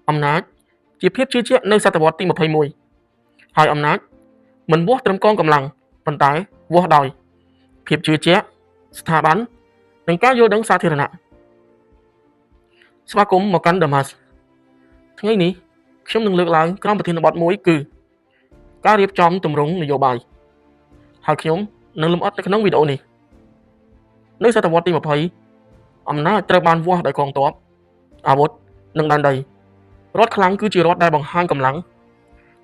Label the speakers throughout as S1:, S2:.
S1: អំណាចជាភាពជឿជាក់នៅសតវត្សទី21ហើយអំណាចមិនវាស់ត្រឹមកងកម្លាំងប៉ុន្តែវាស់ដោយភាពជឿជាក់ស្ថាប័ននិងការយល់ដឹងសាធារណៈស្វាគមន៍មកកាន់ The Mask ថ្ងៃនេះខ្ញុំនឹងលើកឡើងក្រមប្រធានបទមួយគឺការរៀបចំទម្រង់នយោបាយហើយខ្ញុំនឹងលម្អិតនៅក្នុងវីដេអូនេះនៅសតវត្សទី20អំណាចត្រូវបានវាស់ដោយកងទ័ពអាវុធនិងដែនដីរដ្ឋខ្លាំងគឺជារដ្ឋដែលបង្ហាញកម្លាំង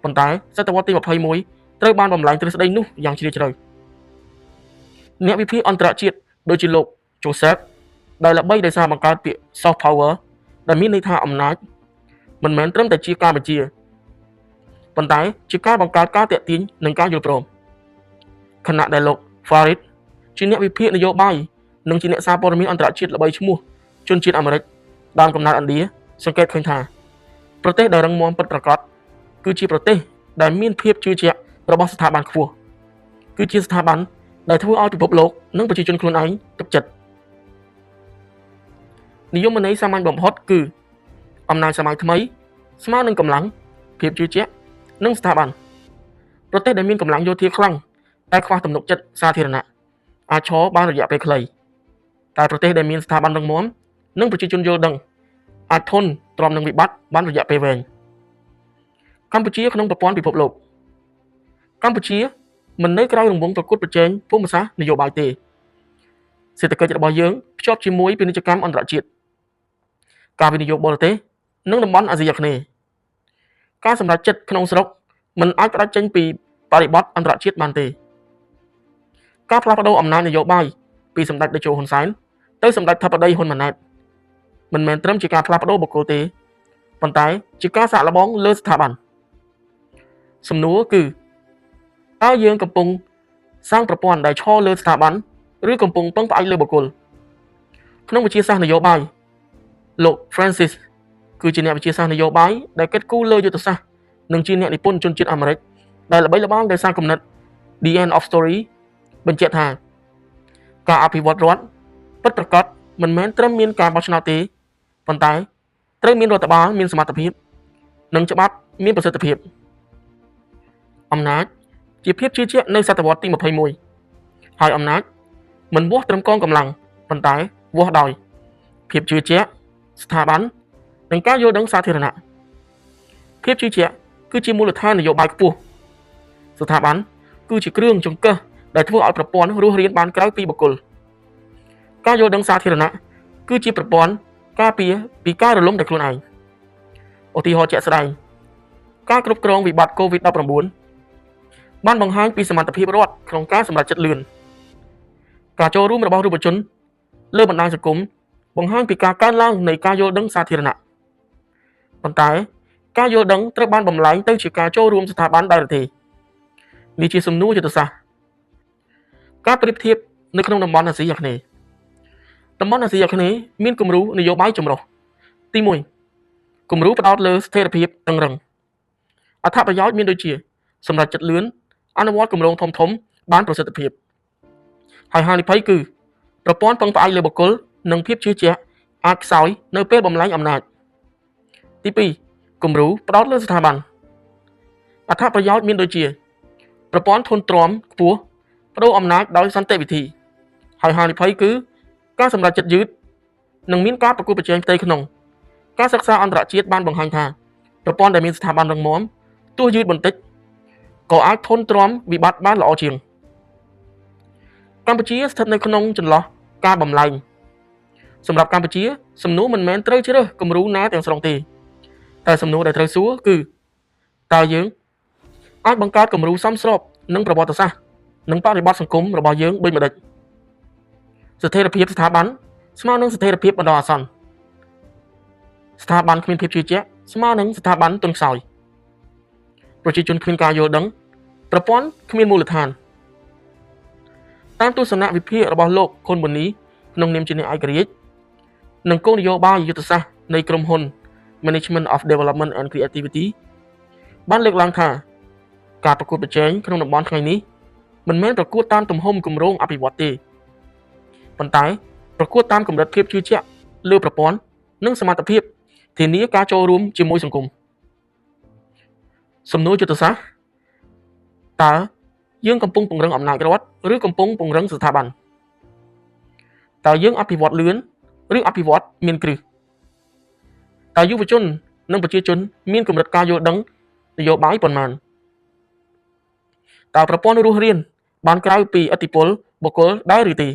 S1: ប៉ុន្តែសតវត្សទី21ត្រូវបានបំលែងទ្រឹស្ដីនោះយ៉ាងជ្រាលជ្រៅអ្នកវិភាគអន្តរជាតិដូចជាលោក Joseph ដែលល្បីដោយសារបង្កើតពាក្យ soft power ដែលមានន័យថាអំណាចមិនមែនត្រឹមតែជាការបញ្ជាប៉ុន្តែជាការបង្កើតការទាក់ទាញនិងការយល់ព្រមខណៈដែលលោក Farid ជាអ្នកវិភាគនយោបាយនិងជាអ្នកសារព័ត៌មានអន្តរជាតិល្បីឈ្មោះជនជាតិអាមេរិកដើមកំណើតឥណ្ឌាសង្កេតឃើញថាប្រទេសដែលរឹងមាំពិតប្រាកដគឺជាប្រទេសដែលមានភាពជឿជាក់របស់ស្ថាប័នខ្ពស់គឺជាស្ថាប័នដែលធ្វើឲ្យពិភពលោកនិងប្រជាជនខ្លួនឯងទុកចិត្តនិយមន័យសាមញ្ញបំផុតគឺអំណាចសម័យថ្មីស្មើនឹងកម្លាំងភាពជឿជាក់និងស្ថាប័នប្រទេសដែលមានកម្លាំងយោធាខ្លាំងតែខ្វះទំនុកចិត្តសាធារណៈអាចឈរបានរយៈពេលខ្លីតែប្រទេសដែលមានស្ថាប័នរឹងមាំនិងប្រជាជនយល់ដឹងអាចធន់ទ្រាំនឹងវិបត្តិបានរយៈពេលវែងកម្ពុជាក្នុងប្រព័ន្ធពិភពលោកកម្ពុជាមិននៅក្រៅរង្វង់ប្រកួតប្រជែងភូមិសាស្ត្រនយោបាយទេសេដ្ឋកិច្ចរបស់យើងភ្ជាប់ជាមួយពាណិជ្ជកម្មអន្តរជាតិការវិនិយោគបរទេសនិងតំបន់អាស៊ីអាគ្នេយ៍ការសម្រេចចិត្តក្នុងស្រុកមិនអាចផ្ដាច់ចេញពីបរិបទអន្តរជាតិបានទេការផ្លាស់ប្ដូរអំណាចនយោបាយពីសម្ដេចតេជោហ៊ុនសែនទៅសម្ដេចធិបតីហ៊ុនម៉ាណែតមិនមែនត្រឹមជាការផ្លាស់ប្ដូរបុគ្គលទេប៉ុន្តែជាការសាកល្បងលើស្ថាប័នសំណួរគឺតើយើងកំពុងសាងប្រព័ន្ធដែលឈរលើស្ថាប័នឬកំពុងពឹងផ្អែកលើបុគ្គលក្នុងវិទ្យាសាស្ត្រនយោបាយលោក Francis គឺជាអ្នកវិទ្យាសាស្ត្រនយោបាយដែលគិតគូរលើយុទ្ធសាស្ត្រនិងជាអ្នកនិពន្ធជនជាតិអាមេរិកដែលល្បីល្បាញដោយសារគំនិត The End of Story បញ្ជាក់ថាការអភិវឌ្ឍរដ្ឋពិតប្រាកដមិនមែនត្រឹមមានការបោះឆ្នោតទេប៉ុន្តែត្រូវមានរដ្ឋបាលមានសមត្ថភាពនិងច្បាប់មានប្រសិទ្ធភាពអំណាចជាភាពជឿជាក់នៅសតវត្សទី21ហើយអំណាចមិនវាស់ត្រឹមកងកម្លាំងប៉ុន្តែវាស់ដោយភាពជឿជាក់ស្ថាប័ននិងការយល់ដឹងសាធារណៈភាពជឿជាក់គឺជាមូលដ្ឋាននយោបាយខ្ពស់ស្ថាប័នគឺជាគ្រឿងចង្កឹះដែលធ្វើឲ្យប្រព័ន្ធរស់រានបានក្រៅពីបុគ្គលការយល់ដឹងសាធារណៈគឺជាប្រព័ន្ធការពារពីការរលំដោយខ្លួនឯងឧទាហរណ៍ជាក់ស្ដែងការគ្រប់គ្រងវិបត្តិ COVID-19 បានបង្ហាញពីសមត្ថភាពរដ្ឋក្នុងការសម្រេចចិត្តលឿនការចូលរួមរបស់យុវជនលើបណ្ដាញសង្គមបង្ហាញពីការកើនឡើងនៃការយល់ដឹងសាធារណៈប៉ុន្តែការយល់ដឹងត្រូវបានបំលែងទៅជាការចូលរួមស្ថាប័នដែរទេនេះជាសំណួរយុទ្ធសាស្ត្រការប្រៀបធៀបនៅក្នុងតំបន់អាស៊ីអាគ្នេយ៍តំបន់អាស៊ីអាគ្នេយ៍មានគំរូនយោបាយចម្រុះទី1គំរូផ្ដោតលើស្ថិរភាពតឹងរឹងអត្ថប្រយោជន៍មានដូចជាសម្រាប់ចិត្តលឿនអនុវត្តគម្រោងធំៗបានប្រសិទ្ធភាពហើយហានិភ័យគឺប្រព័ន្ធពឹងផ្អែកលើបុគ្គលនិងភាពជឿជាក់អាចខ្សោយនៅពេលបំលែងអំណាចទី2គំរូផ្ដោតលើស្ថាប័នអត្ថប្រយោជន៍មានដូចជាប្រព័ន្ធធន់ទ្រាំខ្ពស់បដូរអំណាចដោយសន្តិវិធីហើយហានិភ័យគឺការសម្រេចចិត្តយឺតនិងមានការប្រកួតប្រជែងផ្ទៃក្នុងការសិក្សាអន្តរជាតិបានបង្ហាញថាប្រព័ន្ធដែលមានស្ថាប័នរឹងមាំទោះយឺតបន្តិចក៏អាចធន់ទ្រាំវិបត្តិបានល្អជាងកម្ពុជាស្ថិតនៅក្នុងចន្លោះការបំលែងសម្រាប់កម្ពុជាសំណួរមិនមែនត្រូវជ្រើសគំរូណាទាំងស្រុងទេតែសំណួរដែលត្រូវសួរគឺតើយើងអាចបង្កើតគំរូសមស្របនឹងប្រវត្តិសាស្ត្រនិងបរិបទសង្គមរបស់យើងដូចម្តេចស្ថិរភាពស្ថាប័នស្មើនឹងស្ថិរភាពបណ្ដោះអាសន្នស្ថាប័នគ្មានភាពជឿជាក់ស្មើនឹងស្ថាប័នទន់ខ្សោយប្រជាជនគ្មានការយល់ដឹងប្រព័ន្ធគ្មានមូលដ្ឋានតាមទស្សនវិភាគរបស់លោកខុនប៊ុននីក្នុងនាមជាអ្នកឯករាជ្យនិងគោលនយោបាយយុទ្ធសាស្ត្រនៃក្រុមហ៊ុន Management of Development and Creativity បានលើកឡើងថាការប្រកួតប្រជែងក្នុងតំបន់ថ្ងៃនេះមិនមែនប្រកួតតាមទំហំគម្រោងអភិវឌ្ឍទេប៉ុន្តែប្រកួតតាមកម្រិតភាពជឿជាក់លើប្រព័ន្ធនិងសមត្ថភាព ធានាការចូលរួមជាមួយសង្គមសំណួរយុទ្ធសាស្ត្រតើយើងកំពុងពង្រឹងអំណាចរដ្ឋឬកំពុងពង្រឹងស្ថាប័នតើយើងអភិវឌ្ឍលឿនឬអភិវឌ្ឍមានគ្រឹះតើយុវជននិងប្រជាជនមានកម្រិតការយល់ដឹងនយោបាយប៉ុន្មានតើប្រព័ន្ធរស់រានបានក្រៅពីឥទ្ធិពលបុគ្គលដែរឬទេ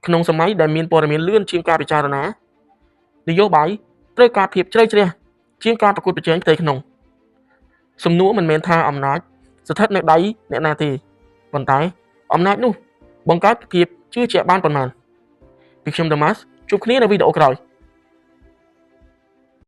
S1: ក្នុងសម័យដែលមានព័ត៌មានលឿនជាងការពិចារណានយោបាយត្រូវការភាពជ្រៅជ្រះជាងការប្រកួតប្រជែងផ្ទៃក្នុងសំណួរមិនមែនថាអំណាចស្ថិតនៅដៃអ្នកណាទេប៉ុន្តែអំណាចនោះបង្កើតភាពជឿជាក់បានប៉ុន្មានពីខ្ញុំ Thomas ជួបគ្នានៅវីដេអូក្រោយ